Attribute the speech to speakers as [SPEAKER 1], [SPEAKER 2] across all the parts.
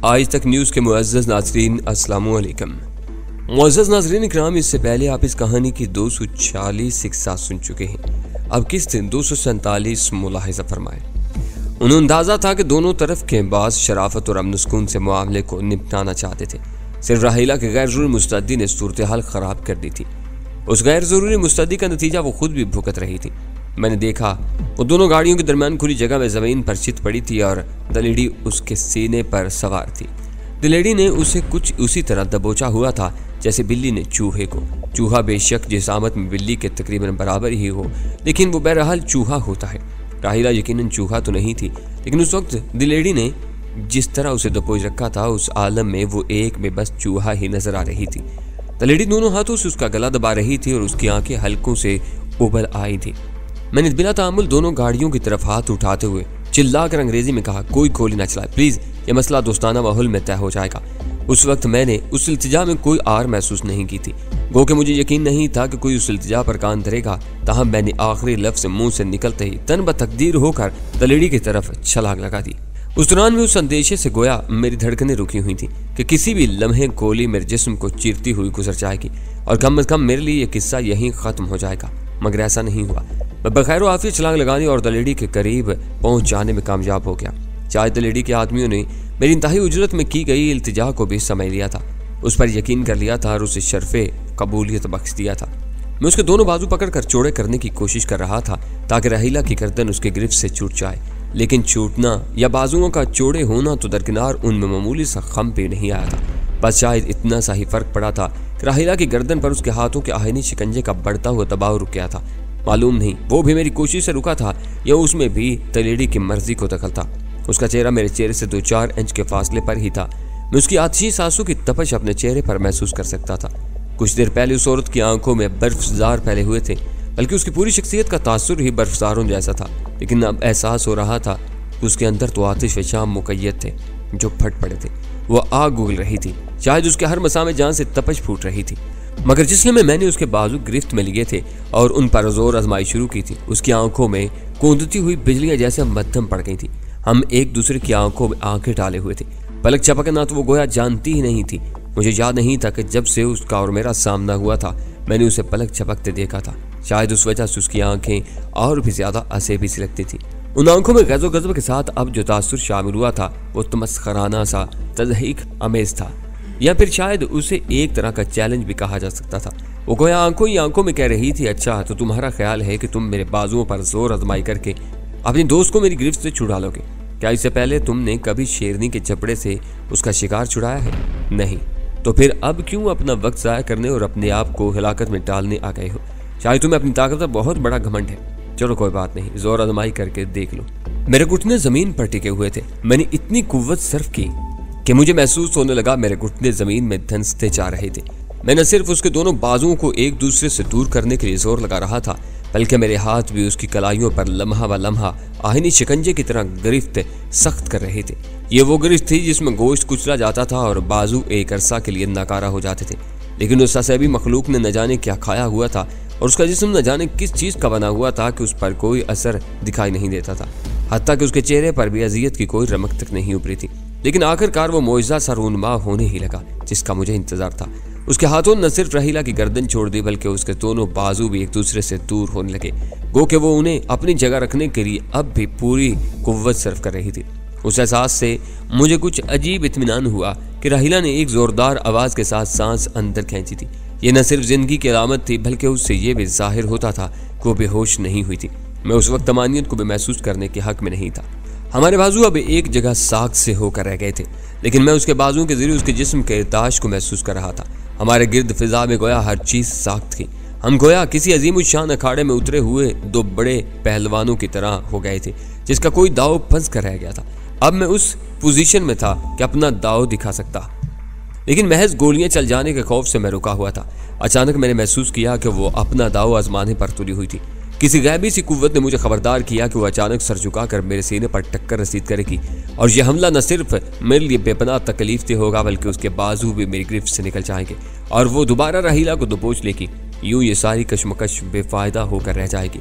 [SPEAKER 1] आज तक न्यूज़ के मुअज़्ज़ज़ नाज़रीन अस्सलामु अलैकुम। मुअज़्ज़ज़ नाज़रीन इकराम, इससे पहले आप इस कहानी की 240 हिस्सा सुन चुके हैं। अब किस्त 247 मुलाहिज़ा फरमाएं। उन्हें अंदाज़ा था कि दोनों तरफ के बाज़ शराफत और अमन सुकून से मामले को निपटाना चाहते थे। सिर्फ राहिला के गैर ज़रूरी मुस्तैदी ने सूरत हाल ख़राब कर दी थी। उस गैर ज़रूरी मुस्तैदी का नतीजा वो खुद भी भुगत रही थी। मैंने देखा वो दोनों गाड़ियों के दरमियान खुली जगह में ज़मीन पर चित पड़ी थी और दलेडी उसके सीने पर सवार थी। दलेडी ने उसे कुछ उसी तरह दबोचा हुआ था जैसे बिल्ली ने चूहे को। चूहा बेशक जिसामत में बिल्ली के तकरीबन बराबर ही हो, लेकिन वो बहरहाल चूहा होता है। राहिला यकीनन चूहा तो नहीं थी, लेकिन उस वक्त दलेडी ने जिस तरह उसे दबोच रखा था उस आलम में वो एक में बस चूहा ही नजर आ रही थी। दलेडी दोनों हाथों से उसका गला दबा रही थी और उसकी आंखें हल्कों से उबल आई थी। मैंने बिला तामुल दोनों गाड़ियों की तरफ हाथ उठाते हुए चिल्लाकर अंग्रेजी में कहा, कोई गोली न चलाए प्लीज, ये मसला दोस्ताना माहौल में तय हो जाएगा। उस वक्त मैंने उस इल्तिजा में कोई आर महसूस नहीं की थी। गो कि मुझे यकीन नहीं था कि कोई उस इल्तिजा पर कान धरेगा। ताहम मैंने आखिरी लफ्ज़ मुंह से निकलते ही तन बतकदीर होकर दलेडी की तरफ छलांग लगा दी। उस दौरान में उस अंदेशे से गोया मेरी धड़कनें रुकी हुई थी कि किसी भी लम्हे गोली मेरे जिस्म को चीरती हुई गुजर जाएगी और कम अज कम मेरे लिए यह किस्सा यहीं ख़त्म हो जाएगा। मगर ऐसा नहीं हुआ। मैं बखैर आफियत छलांग लगाने और दलेडी के करीब पहुंच जाने में कामयाब हो गया। चाहे दलेडी के आदमियों ने मेरी इंतहाई उजरत में की गई इल्तिजा को भी समझ लिया था, उस पर यकीन कर लिया था और उसे शर्फ़े कबूलियत बख्श दिया था। मैं उसके दोनों बाजू पकड़कर चौड़े करने की कोशिश कर रहा था ताकि राहिला की गर्दन उसके गिरफ्त से छूट जाए, लेकिन छूटना या बाजुओं का चौड़े होना तो दरकिनार उनमें मामूली सा खम भी नहीं आया था। बस शायद इतना सा ही फर्क पड़ा था कि राहिला की गर्दन पर उसके हाथों के आहिनी शिकंजे का बढ़ता हुआ दबाव रुक गया था। मालूम नहीं वो भी मेरी कोशिश से रुका था या उसमें भी दलेडी की मर्जी को दखल था। उसका चेहरा मेरे चेहरे से 2-4 इंच के फासले पर ही था। मैं उसकी आतिशी सांसों की तपश अपने चेहरे पर महसूस कर सकता था। कुछ देर पहले उस औरत की आंखों में बर्फजार फैले हुए थे, बल्कि उसकी पूरी शख्सियत का तासुर ही बर्फजारों जैसा था। लेकिन अब एहसास हो रहा था कि उसके अंदर तो आतिश व शाम मुकैयद थे जो फट पड़े थे। वह आग उगल रही थी, शायद उसके हर मसा में जान से तपश फूट रही थी। मगर जिस लम्हे मैंने उसके बाजू गिरफ्त में लिए थे और उन पर जोर आजमाई शुरू की थी, उसकी आंखों में कूदती हुई बिजलियां जैसे मध्यम पड़ गई थी। हम एक दूसरे की आंखों में आंखें डाले हुए थे। पलक झपकना तो वो गोया जानती ही नहीं थी। मुझे याद नहीं था कि जब से उसका और मेरा सामना हुआ था मैंने उसे पलक झपकते देखा था। शायद उस वजह से उसकी आंखें और भी ज्यादा असेबी सी लगती थी। उन आंखों में गज़ो गज़ब के साथ अब जो तासुर शामिल हुआ था वो तमस्खराना सा तज़हीक अमेज था, या फिर शायद उसे एक तरह का चैलेंज भी कहा जा सकता था। वो गोया आंखों ही आंखों में कह रही थी, अच्छा तो तुम्हारा ख्याल है कि तुम मेरे बाजुओं पर जोर आजमाई करके अपने दोस्त को मेरी गिरफ्त से छुड़ा लोगे? क्या इससे पहले तुमने कभी शेरनी के जबड़े से उसका शिकार छुड़ाया है? नहीं। तो फिर अब क्यों अपना वक्त ज़ाया करने और अपने आप को हिलाकत में डालने आ गए हो? शायद तुम्हें अपनी ताकत का बहुत बड़ा घमंड है। चलो कोई बात नहीं, जोर आजमाई करके देख लो। मेरे घुटने जमीन पर टिके हुए थे। मैंने इतनी कुव्वत सर्फ की कि मुझे महसूस होने लगा मेरे घुटने जमीन में धंसते जा रहे थे। मैं न सिर्फ उसके दोनों बाजुओं को एक दूसरे से दूर करने के लिए जोर लगा रहा था, बल्कि मेरे हाथ भी उसकी कलाइयों पर लम्हा व लम्हा आहिनी शिकंजे की तरह गिरफ्त सख्त कर रहे थे। ये वो गिरफ्त थी जिसमें गोश्त कुचला जाता था और बाजू एक अरसा के लिए नाकारा हो जाते थे। लेकिन उस असेबी मखलूक ने न जाने क्या खाया हुआ था और उसका जिस्म न जाने किस चीज़ का बना हुआ था कि उस पर कोई असर दिखाई नहीं देता था। हत्ता कि उसके चेहरे पर भी अजियत की कोई रमक तक नहीं उभरी थी। लेकिन आखिरकार वो मोइज़ा सा रूनमा होने ही लगा जिसका मुझे इंतजार था। उसके हाथों न सिर्फ राहिला की गर्दन छोड़ दी बल्कि उसके दोनों बाजू भी एक दूसरे से दूर होने लगे, गो कि वो उन्हें अपनी जगह रखने के लिए अब भी पूरी कुव्वत सर्फ कर रही थी। उस एहसास से मुझे कुछ अजीब इत्मीनान हुआ कि राहिला ने एक जोरदार आवाज़ के साथ सांस अंदर खींची थी। ये न सिर्फ जिंदगी की अलामत थी बल्कि उससे ये भी जाहिर होता था कि वो बेहोश नहीं हुई थी। मैं उस वक्त तमानियत को भी महसूस करने के हक में नहीं था। हमारे बाजू अब एक जगह साख से होकर रह गए थे, लेकिन मैं उसके बाजुओं के जरिए उसके जिस्म के इर्ताश को महसूस कर रहा था। हमारे गिर्द फिजा में गोया हर चीज़ साख्त थी। हम गोया किसी अजीम शान अखाड़े में उतरे हुए दो बड़े पहलवानों की तरह हो गए थे जिसका कोई दाव फंस कर रह गया था। अब मैं उस पोजीशन में था कि अपना दाव दिखा सकता, लेकिन महज गोलियां चल जाने के खौफ से मैं रुका हुआ था। अचानक मैंने महसूस किया कि वो अपना दाव आजमाने पर तुली हुई थी। किसी गैबी सी कुव्वत ने मुझे खबरदार किया कि वो अचानक सर झुकाकर मेरे सीने पर टक्कर रसीद करेगी और यह हमला न सिर्फ मेरे लिए बेपनाह तकलीफ देह होगा बल्कि उसके बाजू भी मेरी गिरफ्त से निकल जाएंगे और वो दोबारा राहिला को दबोच लेगी। यूं ये सारी कशमकश बेफायदा होकर रह जाएगी।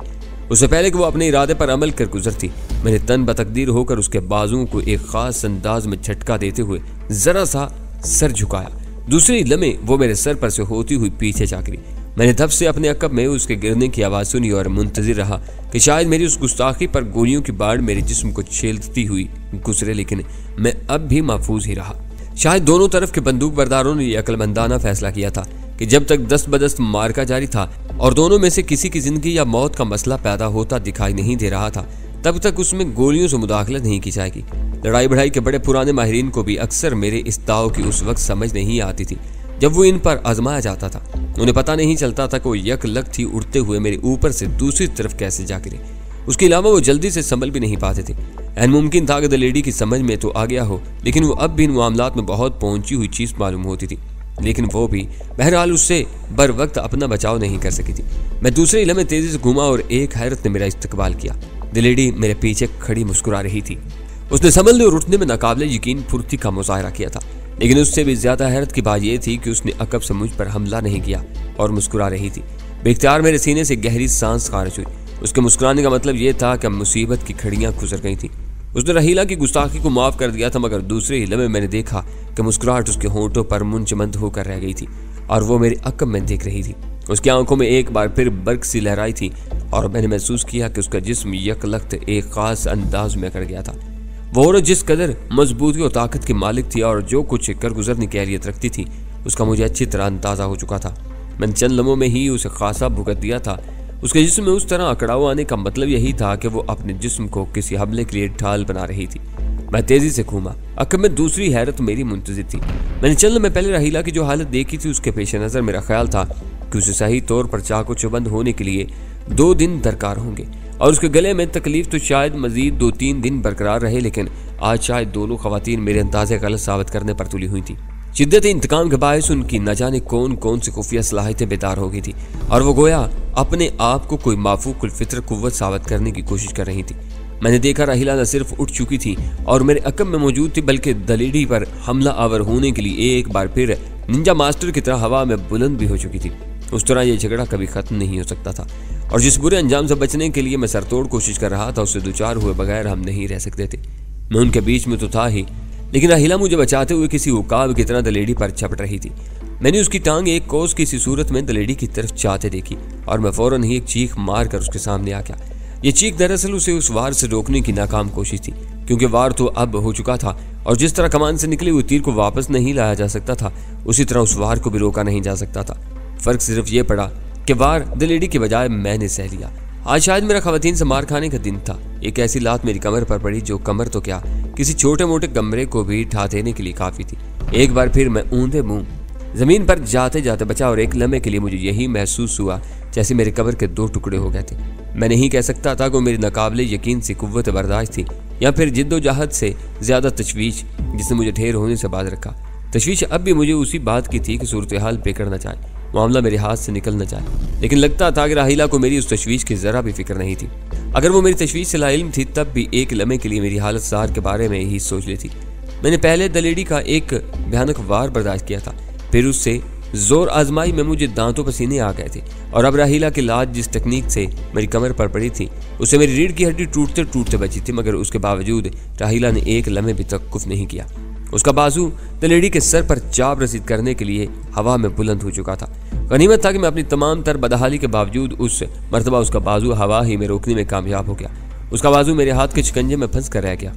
[SPEAKER 1] उससे पहले कि वो अपने इरादे पर अमल कर गुजरती, मेरे तन बतकदीर होकर उसके बाजुओं को एक खास अंदाज में झटका देते हुए जरा सा सर झुकाया। दूसरी लम्हे वो मेरे सर पर से होती हुई पीछे जा गिरी। मैंने तब से अपने अकब में उसके गिरने की आवाज़ सुनी और मुंतजिर रहा कि शायद मेरी उस गुस्ताखी पर गोलियों की बाढ़ मेरे जिस्म को छेलती हुई गुजरे, लेकिन मैं अब भी महफूज ही रहा। शायद दोनों तरफ के बंदूक बरदारों ने यह अक्लमंदाना फैसला किया था कि जब तक दस्त बदस्त मार्का जारी था और दोनों में से किसी की जिंदगी या मौत का मसला पैदा होता दिखाई नहीं दे रहा था, तब तक उसमें गोलियों से मुदाखलत नहीं की जाएगी। लड़ाई बढ़ाई के बड़े पुराने माहिरीन को भी अक्सर मेरे इस दाव की उस वक्त समझ नहीं आती थी जब वो इन पर आजमाया जाता था। उन्हें पता नहीं चलता था कि वो यकलक थी उड़ते हुए मेरे ऊपर से दूसरी तरफ कैसे जा गिरे। उसके अलावा वो जल्दी से संभल भी नहीं पाते थे। एन मुमकिन था कि द लेडी की समझ में तो आ गया हो, लेकिन वो अब भी इन मामलात में बहुत पहुंची हुई चीज मालूम होती थी, लेकिन वो भी बहरहाल उससे बर वक्त अपना बचाव नहीं कर सकी थी। मैं दूसरे इलामे तेजी से घूमा और एक हैरत ने मेरा इस्तकबाल किया। द लेडी मेरे पीछे खड़ी मुस्कुरा रही थी। उसने संभलने और उठने में नाकाबिले यकीन फुर्ती का मुजाहरा किया था, लेकिन उससे भी ज्यादा हैरत की बात यह थी कि उसने अकब से मुझ पर हमला नहीं किया और मुस्कुरा रही थी। बेख्तियार मेरे सीने से गहरी सांस खारिज हुई। उसके मुस्कुराने का मतलब यह था कि मुसीबत की खड़ियां गुजर गई थी। उसने रहीला की गुस्ताखी को माफ कर दिया था, मगर दूसरे ही लम्हे मैंने देखा कि मुस्कुराहट उसके होंठों पर मुंचमंद होकर रह गई थी और वो मेरे अकब में देख रही थी। उसकी आंखों में एक बार फिर बर्क सी लहराई थी और मैंने महसूस किया कि उसका जिस्म यकलख्त एक खास अंदाज में कर गया था। वो औरत जिस कदर मजबूती और ताकत की मालिक थी और जो कुछ कर गुजरने की अहलियत रखती थी, उसका मुझे अच्छी तरह अंदाजा हो चुका था। मैंने चंद लम्हों में ही उसे खासा भुगत दिया था। उसके जिस्म में उस तरह अकड़ाव आने का मतलब यही था कि वो अपने जिस्म को किसी हमले के लिए ढाल बना रही थी। मैं तेजी से घूमा। अकब में दूसरी हैरत मेरी मुंतजिर थी। मैंने चंद लम्हे पहले रहीला की जो हालत देखी थी, उसके पेश नज़र मेरा ख्याल था कि उसे सही तौर पर चाकू चुबंद होने के लिए 2 दिन दरकार होंगे और उसके गले में तकलीफ तो शायद मजीद 2-3 दिन बरकरार रहे, लेकिन आज शायद दोनों खवातीन मेरे अंदाजे गलत साबित करने पर तुली हुई थी। शिद्दत इंतकाम के बायस उनकी न जाने कौन कौन सी खुफिया सलाहियतें बेदार हो गई थी और वो गोया अपने आप को कोई माफूकुल फितर कुव्वत साबित करने की कोशिश कर रही थी। मैंने देखा रहीला न सिर्फ उठ चुकी थी और मेरे अकब में मौजूद थी, बल्कि द लेडी पर हमला आवर होने के लिए एक बार फिर निंजा मास्टर की तरह हवा में बुलंद भी हो चुकी थी। उस तरह यह झगड़ा कभी खत्म नहीं हो सकता था और जिस बुरे अंजाम से बचने के लिए मैं सरतोड़ कोशिश कर रहा था, उससे दुचार हुए बगैर हम नहीं रह सकते थे। मैं उनके बीच में तो था ही, लेकिन रहीला मुझे बचाते हुए किसी उकाब की तरह द लेडी पर झपट रही थी। मैंने उसकी टांग एक कोस की सी सूरत में द लेडी की तरफ चाहते देखी और मैं फौरन ही एक चीख मार कर उसके सामने आ गया। ये चीख दरअसल उसे उस वार से रोकने की नाकाम कोशिश थी, क्योंकि वार तो अब हो चुका था और जिस तरह कमान से निकले हुए तीर को वापस नहीं लाया जा सकता था, उसी तरह उस वार को भी रोका नहीं जा सकता था। फर्क सिर्फ ये पड़ा कि वार द लेडी के बजाय मैंने सह लिया। आज शायद मेरा खवातीन से मार खाने का दिन था। एक ऐसी लात मेरी कमर पर पड़ी जो कमर तो क्या, किसी छोटे मोटे कमरे को भी ढा देने के लिए काफी थी। एक बार फिर मैं ऊंधे मुंह जमीन पर जाते जाते बचा और एक लम्हे के लिए मुझे यही महसूस हुआ जैसे मेरे कमर के 2 टुकड़े हो गए थे। मैं नहीं कह सकता था कि मेरी नाकाबिले यकीन से कुव्वत बर्दाश्त थी या फिर जिद्दोजहद से ज्यादा तशवीश जिसने मुझे ढेर होने से बाज रखा। तशवीश अब भी मुझे उसी बात की थी कि सूरत हाल पेकड़ न जाए, मामला मेरे हाथ से निकल न जाए, लेकिन लगता था कि राहिला को मेरी उस तशवीश की जरा भी फिक्र नहीं थी। अगर वो मेरी तशवीश से लाइल्म थी, तब भी एक लम्हे के लिए मेरी हालत सार के बारे में ही सोच ली थी। मैंने पहले द लेडी का एक भयानक वार बर्दाश्त किया था, फिर उससे जोर आजमाई में मुझे दांतों पसीने आ गए थे और अब राहिला की लात जिस तकनीक से मेरी कमर पर पड़ी थी, उससे मेरी रीढ़ की हड्डी टूटते टूटते बची थी, मगर उसके बावजूद राहिला ने एक लम्हे भी तवक्कुफ नहीं किया। उसका बाजू द लेडी के सर पर चाप रसीद करने के लिए हवा में बुलंद हो चुका था। गनीमत था कि मैं अपनी तमाम तर बदहाली के बावजूद उस मर्तबा उसका बाजू हवा ही में रोकने में कामयाब हो गया। उसका बाजू मेरे हाथ के शिकंजे में फंस कर रह गया।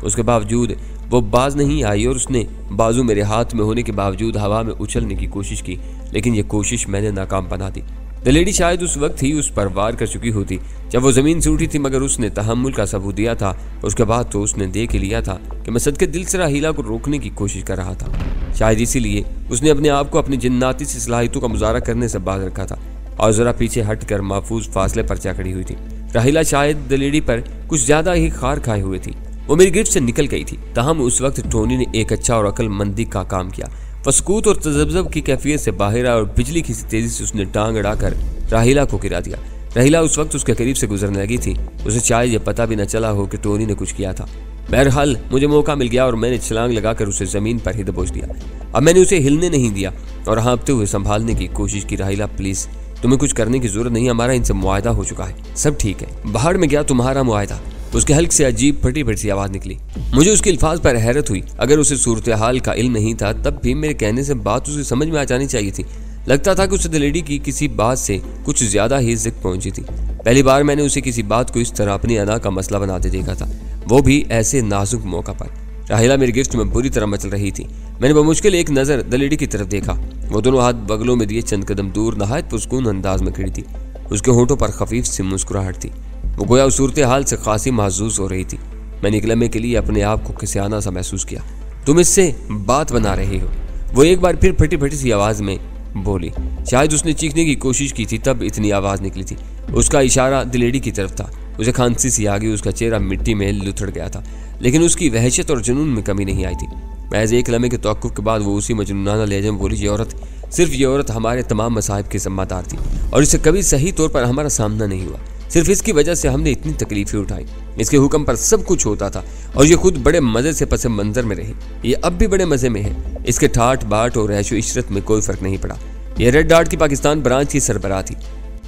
[SPEAKER 1] उसके बावजूद वो बाज नहीं आई और उसने बाजू मेरे हाथ में होने के बावजूद हवा में उछलने की कोशिश की, लेकिन ये कोशिश मैंने नाकाम बना दी। द लेडी शायद उस वक्त ही उस पर वार कर चुकी होती जब वो जमीन से उठी थी, मगर उसने तहम्मुल का सबूत दिया था। उसके बाद तो उसने देख ही लिया था कि मैं सदके दिल से राहिला को रोकने की कोशिश कर रहा था। शायद इसीलिए उसने अपने आप को अपनी जिन्नाती सी सलाहियतों का मुजाहरा करने से बाज रखा था और जरा पीछे हटकर महफूज फासले पर जा खड़ी हुई थी। राहिला शायद द लेडी पर कुछ ज्यादा ही खार खाए हुए थी। वो मेरी गिरफ्त से निकल गई थी। तहम उस वक्त टोनी ने एक अच्छा और अक्लमंदी का काम किया। फसकूत और तजब्जब की कैफियत से बाहर आया और बिजली की तेजी से उसने टांग अड़ाकर राहिला को गिरा दिया। राहिला उस वक्त उसके करीब से गुजरने लगी थी। उसे शायद ये पता भी न चला हो कि टोनी ने कुछ किया था। बहरहाल मुझे मौका मिल गया और मैंने छलांग लगाकर उसे जमीन पर ही दबोच दिया। अब मैंने उसे हिलने नहीं दिया और हाँपते हुए संभालने की कोशिश की। राहिला प्लीज, तुम्हें कुछ करने की जरूरत नहीं, हमारा इनसे मुआहदा हो चुका है, सब ठीक है। बाहर में गया तुम्हारा मुआहदा। उसके हल्क से अजीब फटी फटी सी आवाज निकली। मुझे उसके अल्फाज पर हैरत हुई। अगर उसे सूरत हाल का इल्म नहीं था तब भी मेरे कहने से बात उसे समझ में आ जानी चाहिए थी। लगता था कि उसे द लेडी की किसी बात से कुछ ज्यादा ही जिद पहुंची थी। पहली बार मैंने उसे किसी बात को इस तरह अपनी अदा का मसला बनाते देखा था, वो भी ऐसे नाजुक मौका पर। राहिला मेरी गिरफ्त में बुरी तरह मचल रही थी। मैंने बमुश्किल एक नजर द लेडी की तरफ देखा। वो दोनों हाथ बगलों में दिए चंद कदम दूर नहायत पुरस्कून अंदाज में खड़ी थी। उसके होठों पर खफीफ सी मुस्कुराहट थी। वो गोया उस सूरत हाल से खासी महसूस हो रही थी। मैंने एक लम्हे के लिए अपने आप को किसियाना सा महसूस किया। तुम इससे बात बना रही हो, वो एक बार फिर फटी फटी सी आवाज में बोली। शायद उसने चीखने की कोशिश की थी तब इतनी आवाज निकली थी। उसका इशारा द लेडी की तरफ था। उसे खांसी सी आ गई। उसका चेहरा मिट्टी में लुथड़ गया था, लेकिन उसकी वहशत और जुनून में कमी नहीं आई थी। महज एक लम्हे के तवक्कुफ के बाद वो उसी मजनूनाना लहजे में बोली, ये औरत हमारे तमाम मसाइब की जिम्मेदार थी और इससे कभी सही तौर पर हमारा सामना नहीं हुआ। सिर्फ इसकी वजह से हमने इतनी तकलीफें उठाई। इसके हुक्म पर सब कुछ होता था और ये खुद बड़े मजे से पस मंजर में रही। ये अब भी बड़े मजे में है। इसके ठाट बाट और ऐशो इशरत में कोई फर्क नहीं पड़ा। ये रेड डॉट की पाकिस्तान ब्रांच की सरबराह थी।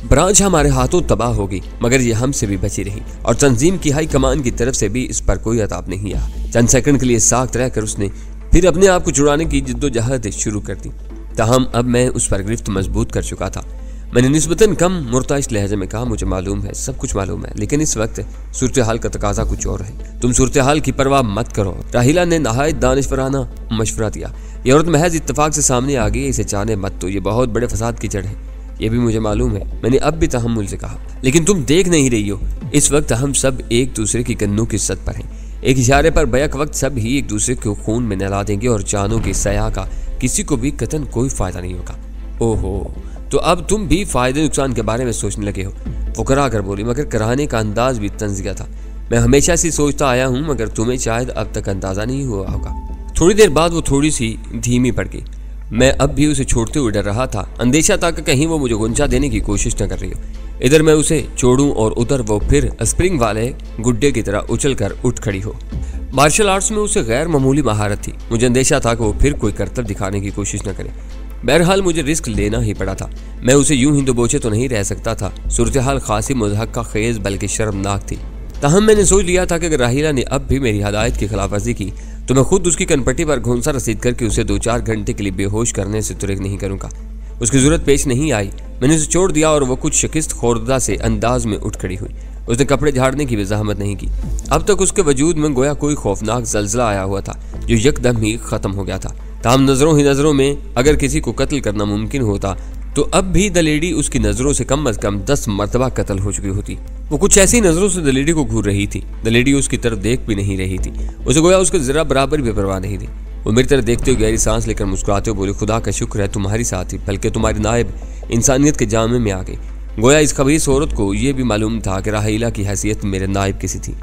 [SPEAKER 1] ब्रांच हमारे हाथों तबाह हो गई, मगर ये हमसे भी बची रही और तंजीम की हाई कमान की तरफ से भी इस पर कोई अताब नहीं आया। चंद सेकंड के लिए साख्त रहकर उसने फिर अपने आप को छुड़ाने की जिद्दोजहद शुरू कर दी। ताहम अब मैं उस पर गिरफ्त मजबूत कर चुका था। मैंने निस्बतन कम मुर्ताइश लहजे में कहा, मुझे मालूम है, सब कुछ मालूम है, लेकिन इस वक्त सूरत हाल का तकाजा कुछ और है। तुम सूरत हाल की परवाह मत करो। राहिला ने नहायत दानिशवराना मशवरा दिया। ये औरत महज इत्तेफाक से सामने आ गई, इसे चाहने मत, तो ये बहुत बड़े फसाद की जड़ है। ये भी मुझे मालूम है, मैंने अब भी तहम्मुल से कहा, लेकिन तुम देख नहीं रही हो। इस वक्त हम सब एक दूसरे की गन्नों की सत पर हैं। एक इशारे पर बैक वक्त सब ही एक दूसरे को खून में नहला देंगे और जानों की सयाह का किसी को भी कतन कोई फायदा नहीं होगा। ओहो, तो अब तुम भी फायदे नुकसान के बारे में सोचने लगे हो? वो करा कर बोली, मगर कराने का अंदाज भी तंजिया था। मैं हमेशा से सोचता आया हूँ, मगर तुम्हें शायद अब तक अंदाजा नहीं हुआ होगा। थोड़ी देर बाद वो थोड़ी सी धीमी पड़ गई। मैं अब भी उसे छोड़ते हुए डर रहा था। अंदेशा था कि कहीं वो मुझे गुंजा देने की कोशिश न कर रही हो। इधर मैं उसे छोड़ूं और उधर वो फिर स्प्रिंग वाले गुड्डे की तरह उछल कर उठ खड़ी हो। मार्शल आर्ट्स में उसे गैर मामूली महारत थी। मुझे अंदेशा था कि वो फिर कोई करतब दिखाने की कोशिश न करे। बहरहाल मुझे रिस्क लेना ही पड़ा था। मैं उसे यूं ही दबोचे तो नहीं रह सकता था। सूरत हाल खासी मुज़हक्का खेज बल्कि शर्मनाक थी। ताहम मैंने सोच लिया था कि अगर राहिला ने अब भी मेरी हदायत की खिलाफवर्जी की तो मैं खुद उसकी कनपट्टी पर घोंसा रसीद करके उसे 2-4 घंटे के लिए बेहोश करने से तुरक नहीं करूंगा। उसकी जरूरत पेश नहीं आई। मैंने उसे छोड़ दिया और वो कुछ शिकस्त खोरदा से अंदाज में उठ खड़ी हुई। उसने कपड़े झाड़ने की भी जहमत नहीं की। अब तक उसके वजूद में गोया कोई खौफनाक जल्जला आया हुआ था जो यकदम ही खत्म हो गया था। ताहम नजरों ही नजरों में अगर किसी को कत्ल करना मुमकिन होता तो अब भी द लेडी उसकी नजरों से कम 10 मरतबा कत्ल हो चुकी होती। वो कुछ ऐसी नजरों से द लेडी को घूर रही थी। द लेडी उसकी तरफ देख भी नहीं रही थी। उसे गोया उसके जरा बराबर भी परवाह नहीं थी। वो मेरी तरफ देखते हुए गहरी सांस लेकर मुस्कुराते हुए बोली, खुदा का शुक्र है तुम्हारी साथ ही, बल्कि तुम्हारी नायब इंसानियत के जामे में आ गई। गोया इस खबीस औरत को यह भी मालूम था कि राहिला की हैसियत मेरे नायब किसी थी।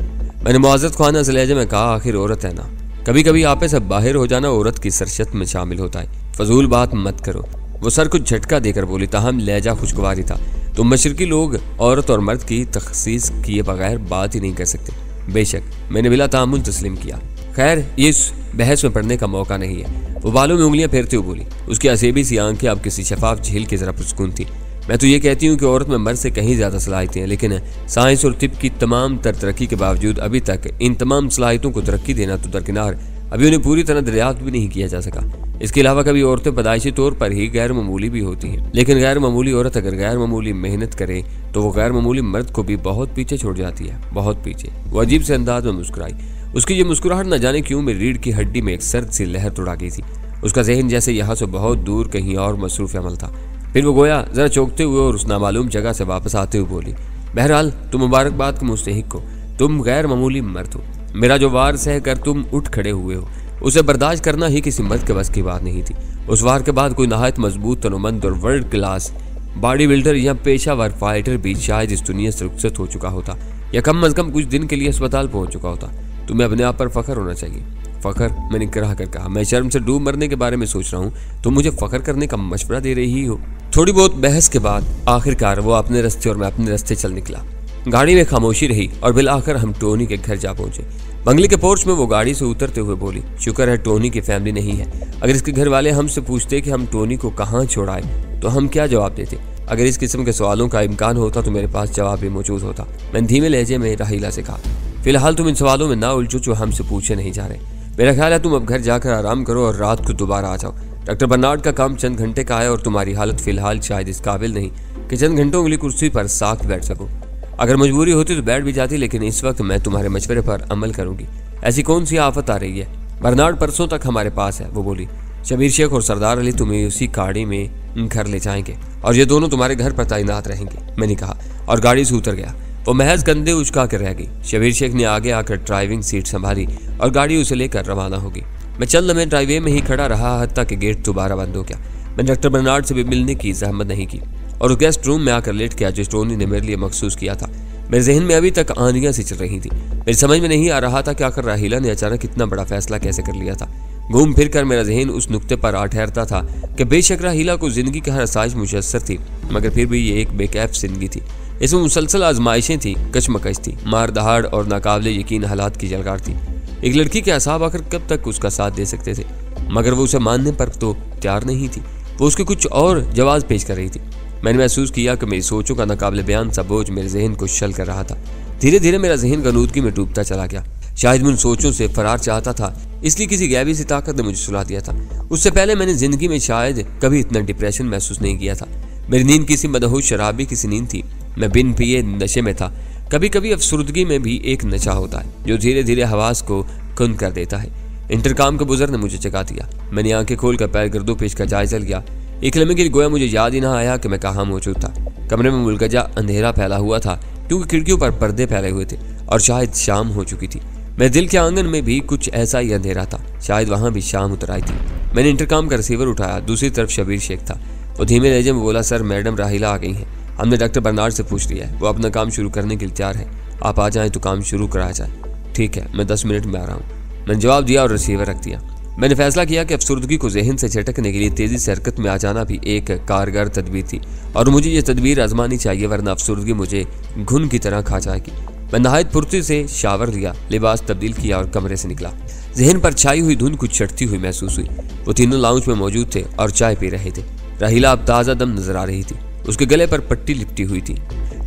[SPEAKER 1] मैंने मुआज़त ख्वाना से लहजे में कहा, आखिर औरत है ना, कभी कभी आपे से बाहर हो जाना औरत की सरशत में शामिल होता है। फजूल बात मत करो। वो सर को झटका देकर बोली। ताहम लहजा खुशगवारी था। तुम मशरकी लोग औरत और मर्द की तखसीस किए बगैर बात ही नहीं कर सकते। बेशक, मैंने बिला तामुल तस्लीम किया। खैर, ये इस बहस में पढ़ने का मौका नहीं है। वो बालों में उंगलियां फेरते हुए बोली। उसकी असेबी सी आंखें अब किसी शफाफ झील की जरा पुरस्कून थी। मैं तो ये कहती हूँ कि औरत में मर्द से कहीं ज्यादा सलाहियतें हैं, लेकिन साइंस और तिब की तमाम तरक्की के बावजूद अभी तक इन तमाम सलाहियतों को तरक्की देना तो दरकिनार, अभी उन्हें पूरी तरह दरियाफ्त भी नहीं किया जा सका। इसके अलावा कभी औरतें पैदाइशी तौर पर ही गैर मामूली भी होती हैं, लेकिन गैर मामूली औरत अगर गैर मामूली मेहनत करे तो वो गैर मामूली मर्द को भी बहुत पीछे छोड़ जाती है, बहुत पीछे। वो अजीब से अंदाज में मुस्कुराई। उसकी ये मुस्कुराहट न जाने क्यों मेरी रीढ़ की हड्डी में एक सर्द सी लहर तोड़ा गई थी। उसका जहन जैसे यहाँ से बहुत दूर कहीं और मसरूफ अमल था। फिर वो गोया जरा चौंकते हुए और उस नामालूम जगह से वापस आते हुए बोली, बहरहाल तुम मुबारकबाद के मुस्तहिक हो। तुम गैर मामूली मर्द हो। मेरा जो वार सह कर तुम उठ खड़े हुए हो, उसे बर्दाश्त करना ही किसी मर्द के बस की बात नहीं थी। उस वार के बाद कोई नहायत मजबूत, तनोमंद और वर्ल्ड क्लास बॉडी बिल्डर या पेशावर फाइटर भी शायद इस दुनिया से रुखसत हो चुका होता, या कम अज कम कुछ दिन के लिए अस्पताल पहुंच चुका होता। तुम्हें अपने आप पर फख्र होना चाहिए। फख्र? मैंने कराह कर कहा। मैं शर्म से डूब मरने के बारे में सोच रहा हूँ, तुम मुझे फख्र करने का मशवरा दे रही हो। थोड़ी बहुत बहस के बाद आखिरकार वो अपने रास्ते और मैं अपने रास्ते चल निकला। गाड़ी में खामोशी रही और बिल आखिर हम टोनी के घर जा पहुंचे। बंगले के पोर्च में वो गाड़ी से उतरते हुए बोली, शुक्र है टोनी की फैमिली नहीं है। अगर इसके घर वाले हमसे पूछते कि हम टोनी को कहाँ छोड़ाए तो हम क्या जवाब देते? अगर इस किस्म के सवालों का इम्कान होता तो मेरे पास जवाब भी मौजूद होता। मैंने धीमे लहजे में राहिला से कहा, फिलहाल तुम इन सवालों में ना उलझो जो हमसे पूछे नहीं जा रहे। मेरा ख्याल है तुम अब घर जाकर आराम करो और रात को दोबारा आ जाओ। डॉक्टर बर्नार्ड का काम चंद घंटे का है और तुम्हारी हालत फिलहाल शायद इस काबिल नहीं कि चंद घंटों के लिए कुर्सी पर साथ बैठ सको। अगर मजबूरी होती तो बैठ भी जाती, लेकिन इस वक्त मैं तुम्हारे मशवरे पर अमल करूंगी। ऐसी कौन सी आफत आ रही है? बर्नार्ड परसों तक हमारे पास है, वो बोली। शबीर शेख और सरदार अली तुम्हें उसी गाड़ी में घर ले जाएंगे और ये दोनों तुम्हारे घर पर तैनात रहेंगे, मैंने कहा और गाड़ी से उतर गया। वो महज कंधे उचका कर रह गई। शबीर शेख ने आगे आकर ड्राइविंग सीट संभाली और गाड़ी उसे लेकर रवाना होगी। मैं चंद लम्हे ड्राइवे में ही खड़ा रहा, हत्ता कि गेट दोबारा बंद हो गया। मैंने डॉक्टर बर्नार्ड से भी मिलने की जहमत नहीं की और उस गेस्ट रूम में आकर लेट गया जो टोनी ने मेरे लिए मखसूस किया था। मेरे जहन में अभी तक आंधियां सी चल रही थी। मेरी समझ में नहीं आ रहा था कि आखिर राहिला ने अचानक इतना बड़ा फैसला कैसे कर लिया था। घूम फिर कर मेरा जहन उस नुक्ते पर आ ठहरता था कि बेशक राहिला को जिंदगी की हर आसाइश मुयस्सर थी, मगर फिर भी ये एक बेकैफ जिंदगी थी। इसमें मुसलसल आजमाइशें थी, कशमकश थी, मार दहाड़ और नाकाबिले यकीन हालात की जलगार थी। एक लड़की के असाब आखिर कब तक उसका साथ दे सकते थे, मगर वो उसे मानने पर तो तैयार नहीं थी। वो उसके कुछ और जवाब पेश कर रही थी। मैंने महसूस किया कि मेरी सोचों का नाकाबिले बयान सा बोझ मेरे जहन को शल कर रहा था। धीरे धीरे मेरा जहन गनूदगी में डूबता चला गया। शायद मैं उन सोचों से फरार चाहता था, इसलिए किसी गैबी सी ताकत ने मुझे सुला दिया था। उससे पहले मैंने जिंदगी में शायद कभी इतना डिप्रेशन महसूस नहीं किया था। मेरी नींद किसी मदहोश शराबी किसी नींद थी। मैं बिन पिए नशे में था। कभी कभी अफसुर्दगी में भी एक नशा होता है जो धीरे धीरे हवास को कुंद कर देता है। इंटरकाम का बुजर ने मुझे जगा दिया। मैंने आंखें खोलकर पैर गर्दो पेश का जायजा लिया। एक लम्हे के लिए गोया मुझे याद ही ना आया कि मैं कहाँ मौजूद था। कमरे में मुलगजा अंधेरा फैला हुआ था क्योंकि खिड़कियों पर पर्दे फैले हुए थे और शायद शाम हो चुकी थी। मेरे दिल के आंगन में भी कुछ ऐसा ही अंधेरा था, शायद वहां भी शाम उतर आई थी। मैंने इंटरकॉम का रिसीवर उठाया। दूसरी तरफ शबीर शेख था। वो धीमे लहजे में बोला, सर मैडम राहिला आ गई हैं। हमने डॉक्टर बर्नार्ड से पूछ लिया है, वो अपना काम शुरू करने के लिए तैयार है। आप आ जाएं तो काम शुरू कराया जाए। ठीक है, मैं 10 मिनट में आ रहा हूँ, मैंने जवाब दिया और रिसीवर रख दिया। मैंने फैसला किया कि अफसुर्दगी को जहन से झटकने के लिए तेजी से हरकत में आ जाना भी एक कारगर तदबीर थी और मुझे ये तदबीर आजमानी चाहिए, वरना अफसुर्दगी मुझे घुन की तरह खा जाएगी। मैं नहायत फुर्ती से शावर लिया, लिबास तब्दील किया और कमरे से निकला। जहन पर छाई हुई धुंध कुछ चढ़ती हुई महसूस हुई। वो तीनों लाउंज में मौजूद थे और चाय पी रहे थे। राहिला अब ताज़ा दम नजर आ रही थी। उसके गले पर पट्टी लिपटी हुई थी।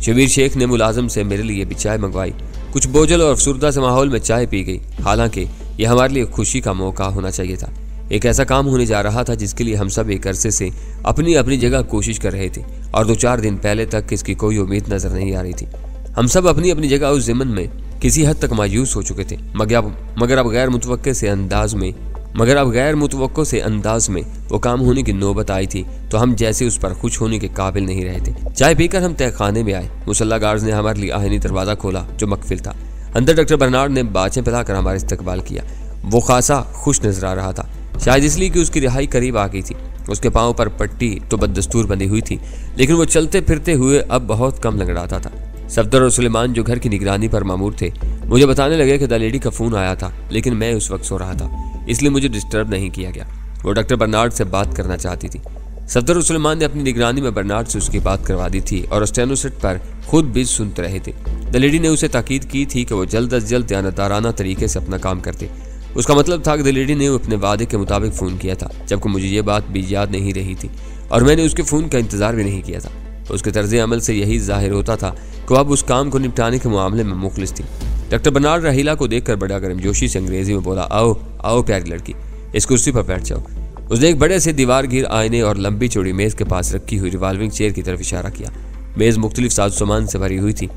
[SPEAKER 1] शबीर शेख ने मुलाजिम से मेरे लिए भी चाय मंगवाई। कुछ बोझल और अफसुर्दा से माहौल में चाय पी गई। हालांकि यह हमारे लिए खुशी का मौका होना चाहिए था। एक ऐसा काम होने जा रहा था जिसके लिए हम सब एक अरसे से अपनी अपनी जगह कोशिश कर रहे थे और 2-4 दिन पहले तक इसकी कोई उम्मीद नजर नहीं आ रही थी। हम सब अपनी अपनी जगह उस ज़िमन में किसी हद तक मायूस हो चुके थे, मगर अब गैर मुतवक्के से अंदाज में वो काम होने की नौबत आई थी तो हम जैसे उस पर खुश होने के काबिल नहीं रहे थे। चाय पीकर हम तहखाने में आए। मुसल्ला गार्ड्स ने हमारे लिए आहनी दरवाज़ा खोला जो मकफिल था। अंदर डॉक्टर बर्नार्ड ने बाचें पिलाकर हमारा इस्तकबाल किया। वो खासा खुश नजर आ रहा था, शायद इसलिए कि उसकी रिहाई करीब आ गई थी। उसके पाँव पर पट्टी तो बददस्तूर बंधी हुई थी, लेकिन वो चलते फिरते हुए अब बहुत कम लंगड़ाता था। सफदर और सुलेमान जो घर की निगरानी पर मामूर थे मुझे बताने लगे कि द लेडी का फ़ोन आया था, लेकिन मैं उस वक्त सो रहा था, इसलिए मुझे डिस्टर्ब नहीं किया गया। वो डॉक्टर बर्नार्ड से बात करना चाहती थी। सफदर और सुलेमान ने अपनी निगरानी में बर्नार्ड से उसकी बात करवा दी थी और स्टेनोसेट पर खुद भी सुनते रहे थे। द लेडी ने उसे ताकीद की थी कि वो जल्द अज जल्द दयानतदाराना तरीके से अपना काम करते। उसका मतलब था कि द लेडी ने अपने वादे के मुताबिक फ़ोन किया था, जबकि मुझे ये बात भी याद नहीं रही थी और मैंने उसके फ़ोन का इंतज़ार भी नहीं किया था। उसके तर्ज अमल से यही जाहिर होता था कि अब उस काम को निपटाने के मामले में मुखलिस थी। डॉक्टर बर्नार्ड राहिला को देखकर बड़ा गर्मजोशी से अंग्रेजी में बोला, आओ आओ प्यारी लड़की, इस कुर्सी पर बैठ जाओ। उसने एक बड़े से दीवार गिर आईने और लंबी चौड़ी मेज़ के पास रखी हुई रिवाल्विंग चेयर की तरफ इशारा किया। मेज़ मुख्तलिफ साज सामान से भरी हुई थी।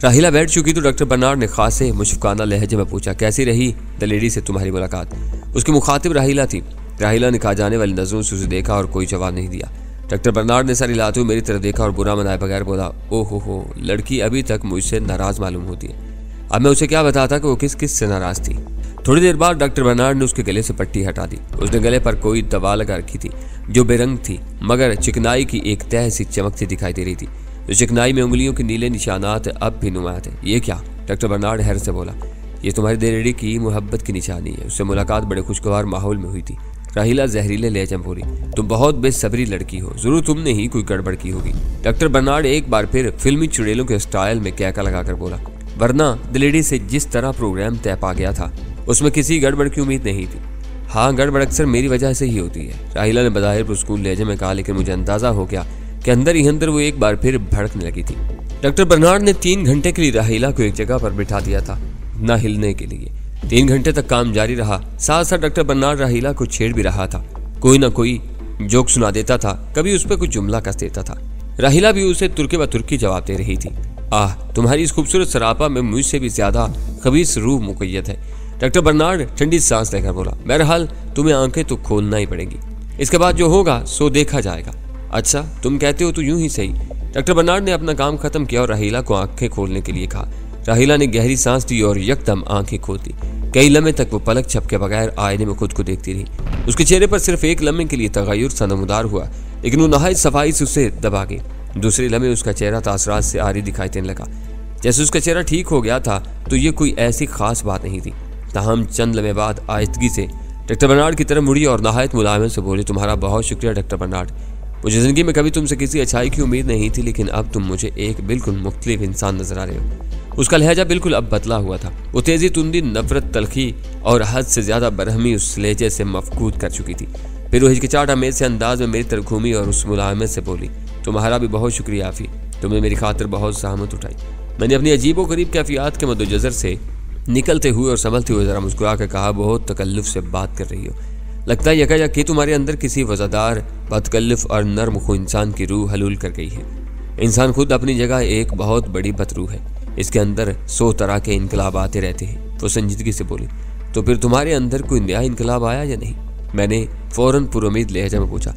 [SPEAKER 1] राहिला बैठ चुकी तो डॉक्टर बर्नार्ड ने खासे मुशफ़क़ाना लहजे में पूछा, कैसी रही द लेडी से तुम्हारी मुलाकात? उसकी मुखातिब राहिला थी। राहिला ने खा जाने वाली नज़रों से उसे देखा और कोई जवाब नहीं दिया। डॉक्टर बर्नार्ड ने सर हिलाते हुए मेरी तरफ देखा और बुरा मनाए बगैर बोला, ओहो हो, लड़की अभी तक मुझसे नाराज़ मालूम होती है। अब मैं उसे क्या बताता कि वो किस किस से नाराज़ थी। थोड़ी देर बाद डॉक्टर बर्नार्ड ने उसके गले से पट्टी हटा दी। उसने गले पर कोई दवा लगा रखी थी जो बेरंग थी, मगर चिकनाई की एक तह सी चमकती दिखाई दे रही थी। जो चिकनाई में उंगलियों के नीले निशानात अब भी नुमाया थे। ये क्या? डॉक्टर बर्नार्ड हैरत से बोला, ये तुम्हारी लेडी की मोहब्बत की निशानी है। उससे मुलाकात बड़े खुशगवार माहौल में हुई थी। राहिला जहरीले लहजे में बोली, तुम बहुत बेसब्री लड़की हो, जरूर तुमने ही कोई गड़बड़ की होगी। डॉक्टर बर्नार्ड एक बार फिर फिल्मी चुड़ैलों के स्टाइल में कैका लगाकर बोला, वरना द लेडी से जिस तरह प्रोग्राम तय पा गया था उसमें किसी गड़बड़ की उम्मीद नहीं थी। हाँ, गड़बड़ अक्सर मेरी वजह से ही होती है, राहिला ने बज़ाहिर पुरस्कून लहजे में कहा, लेकिन मुझे अंदाजा हो गया कि अंदर ही अंदर वो एक बार फिर भड़कने लगी थी। डॉक्टर बर्नार्ड ने 3 घंटे के लिए राहिला को एक जगह पर बिठा दिया था। न हिलने के लिए। 3 घंटे तक काम जारी रहा। साथ साथ डॉक्टर बर्नार्ड राहीला को छेड़ भी रहा था। कोई ना कोई जोक सुना देता था, कभी उस पर कुछ जुमला कस देता था। राहीला भी उसे तुर्की ब तुर्की जवाब दे रही थी। आह, तुम्हारी इस खूबसूरत सरापा में मुझसे भी ज्यादा खबीस रूह मुक़य्यद है। डॉक्टर बर्नार्ड ठंडी सांस लेकर बोला। बहरहाल तुम्हें आंखें तो खोलना ही पड़ेंगी, इसके बाद जो होगा सो देखा जाएगा। अच्छा, तुम कहते हो तो यूं ही सही। डॉक्टर बर्नार्ड ने अपना काम खत्म किया और राहीला को आंखें खोलने के लिए कहा। राहीला ने गहरी सांस ली और यकदम आंखें खोल दी। कई लम्हे तक वो पलक झपके बगैर आईने में खुद को देखती रही। उसके चेहरे पर सिर्फ एक लम्हे के लिए तगय्युर सा नमूदार हुआ, लेकिन वो नहायत सफाई से उसे दबा गई। दूसरे लम्हे उसका चेहरा तासरात से आरी दिखाई देने लगा। जैसे उसका चेहरा ठीक हो गया था तो ये कोई ऐसी खास बात नहीं थी। ताहम चंद लम्हे बाद आहिस्तगी से डॉक्टर बर्नार्ड की तरफ मुड़ी और नहायत मुलायमत से बोली, तुम्हारा बहुत शुक्रिया डॉक्टर बर्नार्ड। मुझे ज़िंदगी में कभी तुमसे किसी अच्छाई की उम्मीद नहीं थी, लेकिन अब तुम मुझे एक बिल्कुल मुख्तलिफ इंसान नजर आ रहे हो। उसका लहजा बिल्कुल अब बदला हुआ था। वो तेजी, तुंदी, नफरत, तलखी और हद से ज्यादा बरहमी उस लहजे से मफकूद कर चुकी थी। फिर वो हिचकिचाहट आमेज से अंदाज में मेरी तरफ घूमी और उस मुलायमत से बोली, तुम्हारा भी बहुत शुक्रिया आफी, तुमने मेरी खातिर बहुत ज़हमत उठाई। मैंने अपनी अजीबो गरीब कैफियत के मद्देनज़र से निकलते हुए और संभलते हुए ज़रा मुस्कुरा कर कहा, बहुत तकल्लुफ़ से बात कर रही हो। लगता है यकायक तुम्हारे अंदर किसी वज़ादार, बतकल्लुफ़ और नर्म खो इंसान की रूह हलूल कर गई है। इंसान खुद अपनी जगह एक बहुत बड़ी बतरूह है। इसके अंदर 100 तरह के इनकलाब आते रहते हैं। वो संजीदगी से बोली, तो फिर तुम्हारे अंदर कोई नया इनकलाब आया या नहीं? मैंने फ़ौरन पुरुमीद लहजा में पूछा।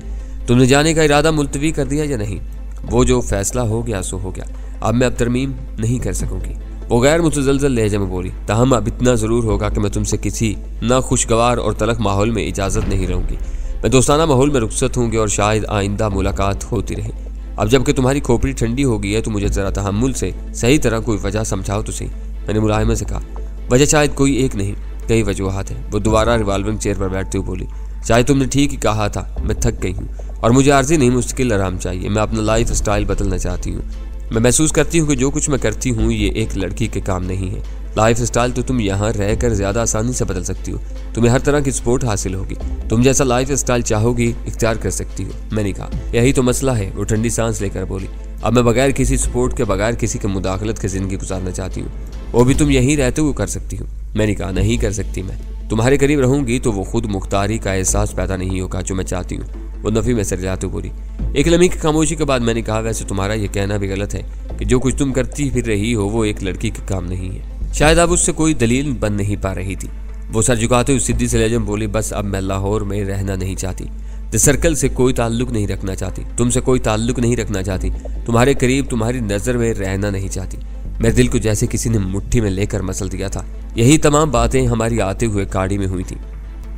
[SPEAKER 1] तुमने जाने का इरादा मुलतवी कर दिया या नहीं? वो जो फैसला हो गया सो हो गया, अब मैं अब तरमीम नहीं कर सकूंगी। वो गैर मुतज़लज़ल लहजे में बोली, ताहम अब इतना ज़रूर होगा कि मैं तुमसे किसी नाखुशगवार और तलख माहौल में इजाज़त नहीं रहूँगी। मैं दोस्ताना माहौल में रुखसत होंगी और शायद आइंदा मुलाकात होती रहे। अब जबकि तुम्हारी खोपड़ी ठंडी हो गई है तो मुझे ज़रा तहम्मुल से सही तरह कोई वजह समझाओ तो सही। मैंने मुलायमत से कहा, वजह शायद कोई एक नहीं, कई वजूहात हैं। वो दोबारा रिवाल्विंग चेयर पर बैठते हुए बोली, शायद तुमने ठीक ही कहा था, मैं थक गई हूँ और मुझे आर्जी नहीं मुश्किल आराम चाहिए। मैं अपना लाइफ स्टाइल बदलना चाहती हूँ। मैं महसूस करती हूँ कि जो कुछ मैं करती हूँ ये एक लड़की के काम नहीं है। लाइफ स्टाइल तो तुम यहाँ रहकर ज़्यादा आसानी से बदल सकती हो। तुम्हें हर तरह की सपोर्ट हासिल होगी। तुम जैसा लाइफ स्टाइल चाहोगी इख्तियार कर सकती हो। मैंने कहा, यही तो मसला है। वो ठंडी सांस लेकर बोली, अब मैं बगैर किसी सपोर्ट के, बगैर किसी के मुदाखलत के ज़िंदगी गुजारना चाहती हूँ। वो भी तुम यहीं रहते हुए कर सकती हो। मैंने कहा, नहीं कर सकती। मैं तुम्हारे करीब रहूंगी तो वो खुद मुख्तारी का एहसास पैदा नहीं होगा जो मैं चाहती हूँ। वो नफ़ी में सर जाते बोली। एक लम्हे की खामोशी के बाद मैंने कहा, वैसे तुम्हारा ये कहना भी गलत है कि जो कुछ तुम करती फिर रही हो वो एक लड़की के काम नहीं है। शायद अब उससे कोई दलील बन नहीं पा रही थी। वो सर झुकाते हुए सीधी से लहजे में बोली, बस अब मैं लाहौर में रहना नहीं चाहती। द सर्कल से कोई ताल्लुक नहीं रखना चाहती। तुमसे कोई ताल्लुक नहीं रखना चाहती। तुम्हारे करीब, तुम्हारी नज़र में रहना नहीं चाहती। मेरे दिल को जैसे किसी ने मुट्ठी में लेकर मसल दिया था। यही तमाम बातें हमारी आते हुए गाड़ी में हुई थी,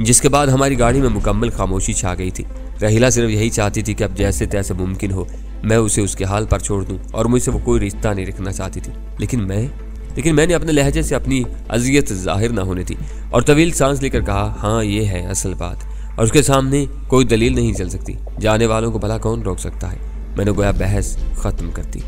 [SPEAKER 1] जिसके बाद हमारी गाड़ी में मुकम्मल खामोशी छा गई थी। राहीला सिर्फ यही चाहती थी कि अब जैसे तैसे मुमकिन हो मैं उसे उसके हाल पर छोड़ दूं और मुझसे वो कोई रिश्ता नहीं रखना चाहती थी। लेकिन मैंने अपने लहजे से अपनी अज़ियत जाहिर ना होने दी और तवील सांस लेकर कहा, हाँ ये है असल बात और उसके सामने कोई दलील नहीं चल सकती। जाने वालों को भला कौन रोक सकता है। मैंने गोया बहस ख़त्म कर दी।